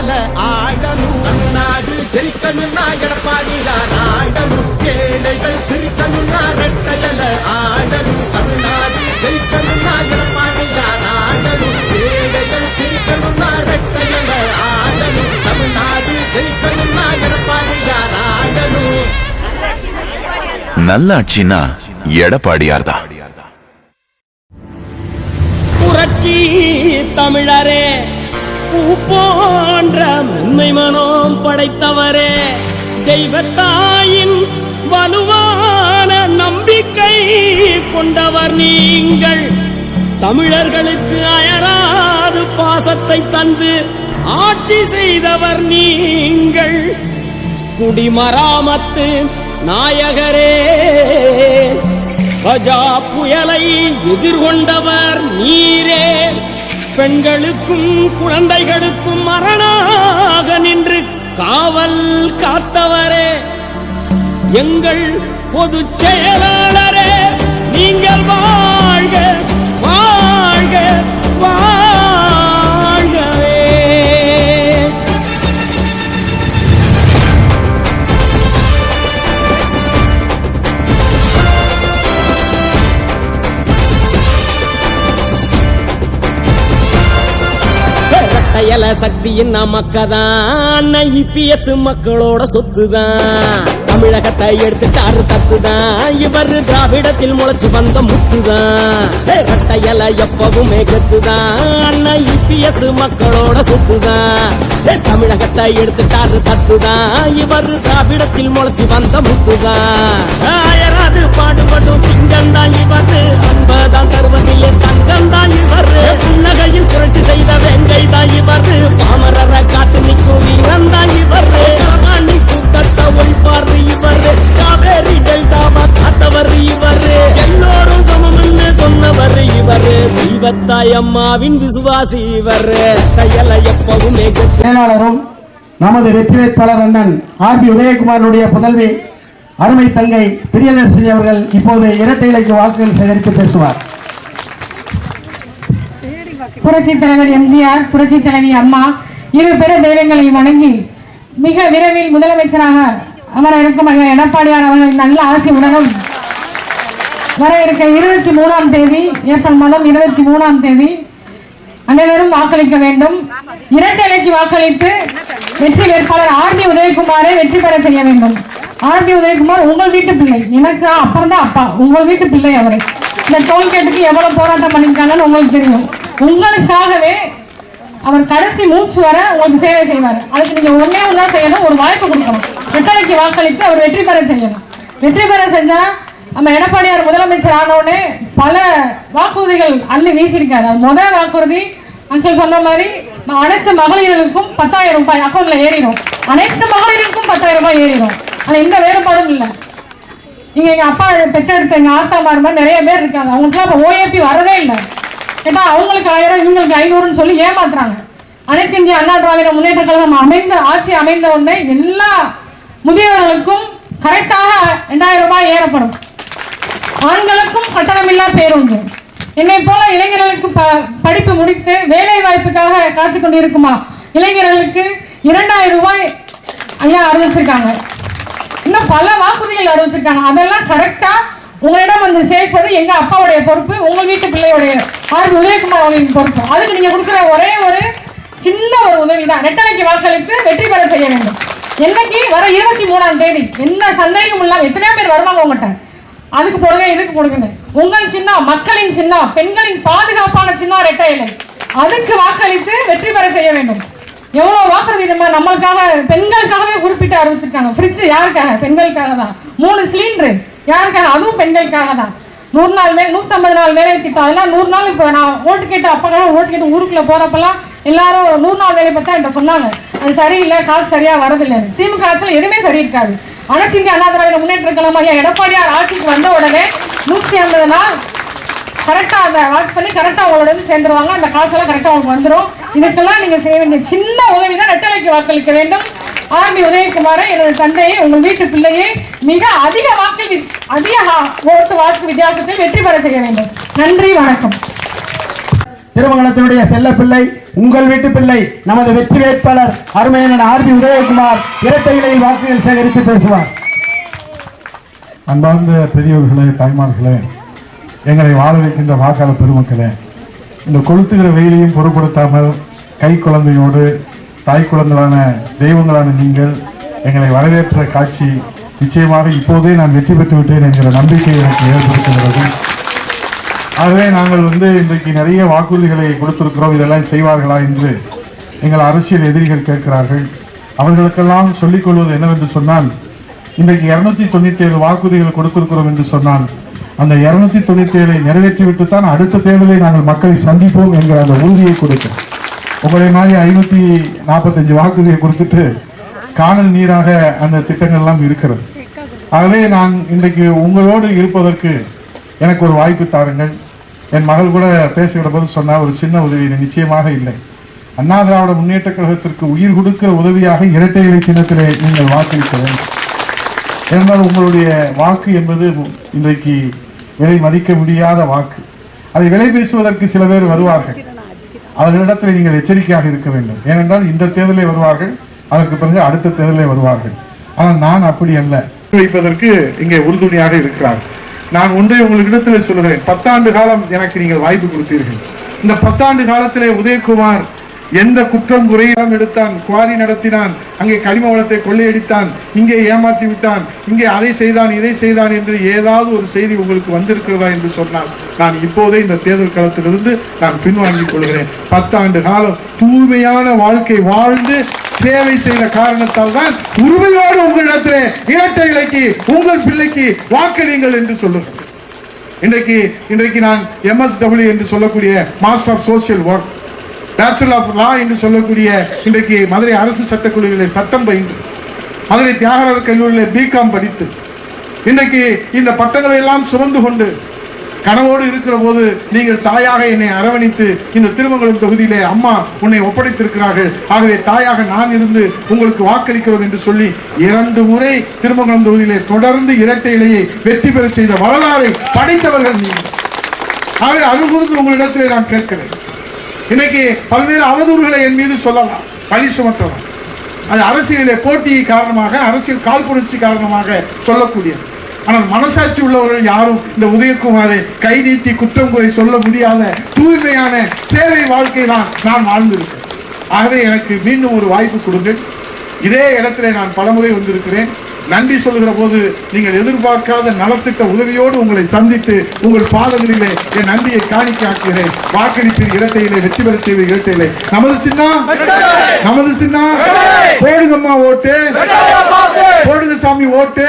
ரெட்டையல ஆடணும். தமிழ்நாடு ஜெயிக்கணும்னா எடப்பாடியார் ஆடணும். ஏழைகள் சிரிக்கணும்னா ரெட்டையல ஆடணும். தமிழ்நாடு ஜெயிக்கணும்னா எடப்பாடியார் ஆடணும். ஏழைகள் சிரிக்கணும்னா ரெட்டையல ஆடணும். தமிழ்நாடு ஜெயிக்கணும்னா எடப்பாடியார் ஆடணும். நல்லாட்சினா எடப்பாடியார் தான். புரட்சி தமிழரே, பூ போன்ற மென்மை மனம் படைத்தவரே, தெய்வத்தாயின் வலுவான நம்பிக்கை கொண்டவர் நீங்கள். தமிழர்களுக்கு அயராது பாசத்தை தந்து ஆட்சி செய்தவர் நீங்கள். குடிமராமத்து நாயகரே, கஜா புயலை எதிர்கொண்டவர் நீரே. பெண்களுக்கும் குழந்தைகளுக்கும் மரணாக நின்று காவல் காத்தவரே, எங்கள் பொதுச் செயலாளரே, நீங்கள் வாழ்க வாழ்க வாழ்கவே. ரெட்டையல சக்தியின் மக்கதான், IPS மக்களோட சொத்துதான். தமிழகத்தை எடுத்துட்டாரு தத்துதான், இவர் திராவிடத்தில் முளைச்சு வந்த முத்துதான். ரெட்டையல எப்பவுமே கத்துதான், IPS மக்களோட சொத்துதான். தமிழகத்தை எடுத்துட்டாரு தத்துதான், இவர் திராவிடத்தில் முளைச்சு வந்த முத்துதான். அயராது பாடுபடும் சிங்கம் தான் இவர், அன்பதான் தருவதில்லை தங்கம் தான் இவர். புன்னகையில் புரட்சி செய்த வெங்கை தான் இவர், பாமரரை காத்து நிற்கும் வீரன் தான் இவர். கூட்டத்தை ஒழிப்பாரு இவர், காவேரி டெல்டாவா காத்தவர் இவர். எல்லோரும் சமம்னு சொன்னவர் இவர், தெய்வத்தாய் அம்மாவின் விசுவாசி இவர். கையல எப்பவுமே செயலாளரும் நமது வெற்றி வேட்பாளர் அண்ணன் RB உதயகுமாரனுடைய புதல்வி அருமை தங்கை பிரியதர்ஷினி அவர்கள் இப்போது இரட்டை இலைக்கு வாக்குகள் சேகரித்து பேசுவார். புரட்சி தலைவர் MGR, புரட்சி தலைவி அம்மா இரு பிற தெய்வங்களை வணங்கி மிக விரைவில் முதலமைச்சராக அமர இருக்கும் எடப்பாடியார் அவர்களின் நல்ல ஆசையுடனும் வர இருக்க 23ஆம் தேதி ஏப்ரல் மாதம் 23ஆம் தேதி அனைவரும் வாக்களிக்க வேண்டும். இரட்டை இலைக்கு வாக்களித்து வெற்றி வேட்பாளர் RB உதயகுமாரை வெற்றி பெற செய்ய வேண்டும். RB உதயகுமார் உங்கள் வீட்டு பிள்ளை, எனக்கு அப்புறம் தான் அப்பா, உங்கள் வீட்டு பிள்ளை அவரை. இந்த டோல்கேட்டுக்கு எவ்வளவு போராட்டம் பண்ணிருக்காங்கன்னு உங்களுக்கு தெரியும். உங்களுக்காகவே அவர் கடைசி மூச்சு வர உங்களுக்கு சேவை செய்வார். அதுக்கு நீங்க ஒன்னே ஒன்றா செய்யணும், ஒரு வாய்ப்பு கொடுக்கணும். ரெட்டலைக்கு வாக்களித்து அவர் வெற்றி பெற செய்யணும். வெற்றி பெற செஞ்சா நம்ம எடப்பாடியார் முதலமைச்சர் ஆனோடனே பல வாக்குறுதிகள் அள்ளி வீசியிருக்காரு. அது முதல் வாக்குறுதி அங்கிள் சொன்ன மாதிரி அனைத்து மகளிர்களுக்கும் 10,000 ரூபாய் அக்கௌண்ட்ல ஏறிடும். அனைத்து மகளிருக்கும் 10,000 ரூபாய் ஏறிடும். ஆனா எந்த வேறுபாடும் இல்லை. நீங்க எங்க அப்பா பெற்றெடுத்த எங்க ஆத்தாமார் மாதிரி நிறைய பேர் இருக்காங்க, அவங்களுக்கு OAP வரதே இல்லை. கேட்டா அவங்களுக்கு 1000 இவங்களுக்கு 500 சொல்லி ஏமாத்துறாங்க. அனைத்து இந்திய அண்ணா திராவிட முன்னேற்ற கழகம் ஆட்சி அமைந்த உடனே எல்லா முதியவர்களுக்கும் கரெக்டாக 2000 ரூபாய் ஏறப்படும். ஆண்களுக்கும் கட்டணமில்லா பேருந்து. என்னை போல இளைஞர்களுக்கு படிப்பு முடித்து வேலை வாய்ப்புக்காக காத்துக் கொண்டிருக்குமா இளைஞர்களுக்கு 2000 ரூபாய் ஐயா அறிவிச்சிருக்காங்க. இன்னும் பல வாக்குறுதிகள் அறிவிச்சிருக்காங்க. அதெல்லாம் கரெக்டா உங்களிடம் வந்து சேர்ப்பது எங்க அப்பாவுடைய பொறுப்பு, உங்க வீட்டு பிள்ளையுடைய RB உதயகுமார் அவர்களின் பொறுப்பு. அதுக்கு நீங்க கொடுக்குற ஒரே ஒரு சின்ன ஒரு உதவி தான், ரெட்டலைக்கு வாக்களித்து வெற்றி பெற செய்ய வேண்டும். என்னைக்கு வர 23ஆம் தேதி என்ன சந்தேகம் இல்லாம எத்தனையோ பேர் வருவாங்க உங்கள்கிட்ட, அதுக்கு போடுங்க இதுக்கு போடுங்க. உங்கள் சின்னம் மக்களின் சின்னம், பெண்களின் பாதுகாப்பான சின்னம் ரெட்டை இலை. அதுக்கு வாக்களித்து வெற்றி பெற செய்ய வேண்டும். எவ்வளவு வாக்குறுதி நம்மளுக்காக பெண்களுக்காகவே குறிப்பிட்டு அறிவிச்சிருக்காங்க. ஃப்ரிட்ஜ் யாருக்காக? பெண்களுக்காக தான். 3 சிலிண்டர் யாருக்காக? அதுவும் பெண்களுக்காக தான். 100 நாள் 150 நாள் வேலை திட்டம், அதெல்லாம் 100 நாள். இப்போ நான் ஓட்டு கேட்டு அப்பக்காக ஓட்டு கேட்டு ஊருக்குள்ள போறப்பெல்லாம் எல்லாரும் 100 நாள் வேலை பத்தா என்கிட்ட சொன்னாங்க, அது சரியில்லை, காசு சரியா வரதில்லை. திமுக ஆட்சியில் எதுவுமே சரி இருக்காது. அனைத்து இந்திய அண்ணா திராவிட முன்னேற்ற கழகம் எடப்பாடியார் ஆட்சிக்கு வந்த உடனே 150 நாள் கரெக்டா அதை வாட்ச் பண்ணி கரெக்டா உங்களோட சேர்ந்துருவாங்க. அந்த காசெல்லாம் கரெக்டா உங்களுக்கு வந்துடும். இதுக்கெல்லாம் நீங்க செய்ய வேண்டிய சின்ன உதவிதான் ரெட்டலைக்கு வாக்களிக்க வேண்டும். RB உதயகுமாரை எனது தந்தையை உங்கள் வீட்டு பிள்ளையை மிக அதிக வாக்கு வித்தியாசத்தில் வெற்றி பெற செய்ய வேண்டும். நன்றி, வணக்கம். திருமங்கலத்தினுடைய செல்ல பிள்ளை உங்கள் வீட்டு பிள்ளை நமது வெற்றி வேட்பாளர் அருமையண்ணன் ஆர்பி உதயகுமார் இரட்டை இலையில் வாக்குகள் சேகரித்து பேசுவார். அன்பார்ந்த பெரியவர்களே, தாய்மார்களே, எங்களை வாழ வைக்கின்ற வாக்காளர் பெருமக்களே, இந்த கொளுத்துகிற வெயிலையும் பொருட்படுத்தாமல் கை குழந்தையோடு தாய் குழந்தைகளான தெய்வங்களான நீங்கள் எங்களை வரவேற்ற காட்சி நிச்சயமாக இப்போதே நான் வெற்றி பெற்று விட்டேன் என்கிற நம்பிக்கை எனக்கு ஏற்படுத்துகிறது. ஆகவே நாங்கள் இன்றைக்கு நிறைய வாக்குறுதிகளை கொடுத்திருக்கிறோம், இதெல்லாம் செய்வார்களா என்று எங்கள் அரசியல் எதிரிகள் கேட்கிறார்கள். அவர்களுக்கெல்லாம் சொல்லிக் கொள்வது என்னவென்று சொன்னால், இன்றைக்கு 297 வாக்குறுதிகள் கொடுத்திருக்கிறோம் என்று சொன்னால் அந்த 297 நிறைவேற்றிவிட்டுத்தான் அடுத்த தேர்தலை நாங்கள் மக்களை சந்திப்போம் என்கிற அந்த உறுதியை கொடுக்கிறோம். உங்களை மாதிரி 545 வாக்குறுதியை கொடுத்துட்டு காணல் நீராக அந்த திட்டங்கள் எல்லாம் இருக்கிறது. ஆகவே நான் இன்றைக்கு உங்களோடு இருப்பதற்கு எனக்கு ஒரு வாய்ப்பு தாருங்கள். என் மகள் கூட பேசுகிற போது சொன்னால் ஒரு சின்ன உதவி, நிச்சயமாக இல்லை, அண்ணா திராவிட முன்னேற்ற கழகத்திற்கு உயிர் கொடுக்கிற உதவியாக இரட்டை இலை சின்னத்திலே நீங்கள் வாக்களிக்க வேண்டும். ஏனென்றால் உங்களுடைய வாக்கு என்பது இன்றைக்கு விலை மதிக்க முடியாத வாக்கு. அதை விலை பேசுவதற்கு சில பேர் வருவார்கள். அவர்களிடத்தில் நீங்கள் எச்சரிக்கையாக இருக்க வேண்டும். ஏனென்றால் இந்த தேர்தலே வருவார்கள், அதற்கு பிறகு அடுத்த தேர்தலே வருவார்கள். ஆனால் நான் அப்படி அல்ல, வைப்பதற்கு இங்கே உறுதுணையாக இருக்கிறார். நான் ஒன்றை உங்களிடத்தில் சொல்லுகிறேன், 10 ஆண்டு காலம் எனக்கு நீங்கள் வாய்ப்பு கொடுத்தீர்கள். இந்த 10 ஆண்டு காலத்திலே உதயகுமார் எந்த குற்றம் குறையாமல் எடுத்தான், குவாரி நடத்தினான், அங்கே கனிம வளத்தை கொள்ளையடித்தான், இங்கே ஏமாற்றி விட்டான், இங்கே அதை செய்தான் இதை செய்தான் என்று ஏதாவது ஒரு செய்தி உங்களுக்கு வந்திருக்கிறதா என்று சொன்னால் நான் இப்போதே இந்த தேர்தல் களத்திலிருந்து நான் பின்வாங்கிக் கொள்கிறேன். 10 ஆண்டு காலம் தூய்மையான வாழ்க்கை வாழ்ந்து சேவை செய்த காரணத்தால் தான் உரிமையோடு உங்களிடத்திலே இரட்டை இலைக்கு உங்கள் பிள்ளைக்கு வாக்களியுங்கள் என்று சொல்லுங்கள். இன்றைக்கு நான் MSW என்று சொல்லக்கூடிய master of social work, bachelor of law என்று சொல்லக்கூடிய இன்றைக்கு மதுரை அரசு சட்டக்கல்லூரியிலே சட்டம் பயின்று, மதுரை தியாகராஜர் கல்லூரியிலே பிகாம் படித்து இன்றைக்கு இந்த பட்டங்களை எல்லாம் சுமந்து கொண்டு கனவோடு இருக்கிற போது நீங்கள் தாயாக என்னை அரவணைத்து இந்த திருமங்கலம் தொகுதியிலே அம்மா உன்னை ஒப்படைத்திருக்கிறார்கள், ஆகவே தாயாக நான் இருந்து உங்களுக்கு வாக்களிக்கிறோம் என்று சொல்லி 2 முறை திருமங்கலம் தொகுதியிலே தொடர்ந்து இரட்டை இலையை வெற்றி பெற செய்த வரலாறை படைத்தவர்கள் நீங்கள். ஆகவே அருகுந்து உங்களிடத்திலே நான் கேட்கிறேன். இன்னைக்கு பல்வேறு அவதூறுகளை என் மீது சொல்லலாம், பழி சுமத்தலாம். அது அரசியலிலே போட்டி காரணமாக, அரசியல் காழ்ப்புணர்ச்சி காரணமாக சொல்லக்கூடியது. ஆனால் மனசாட்சி உள்ளவர்கள் யாரும் இந்த உதயகுமாரை கை நீட்டி குற்றம் குறை சொல்ல முடியாத தூய்மையான சேவை வாழ்க்கை தான் நான் வாழ்ந்திருக்கிறேன். ஆகவே எனக்கு மீண்டும் ஒரு வாய்ப்பு கொடுங்கள். இதே இடத்திலே நான் பலமுறை வந்திருக்கிறேன். நன்றி சொல்லுகிற போது நீங்கள் எதிர்பார்க்காத நலத்திட்ட உதவியோடு உங்களை சந்தித்து உங்கள் பாதங்களிலே என் நன்றியை காணிக்கையாக்குகிறேன். வாக்களிப்பில் இரட்டையிலே வெற்றி பெற செய்த இரட்டையிலே நமது சின்னம் போடுங்கம்மா ஓட்டு, போடுங்க சாமி ஓட்டு.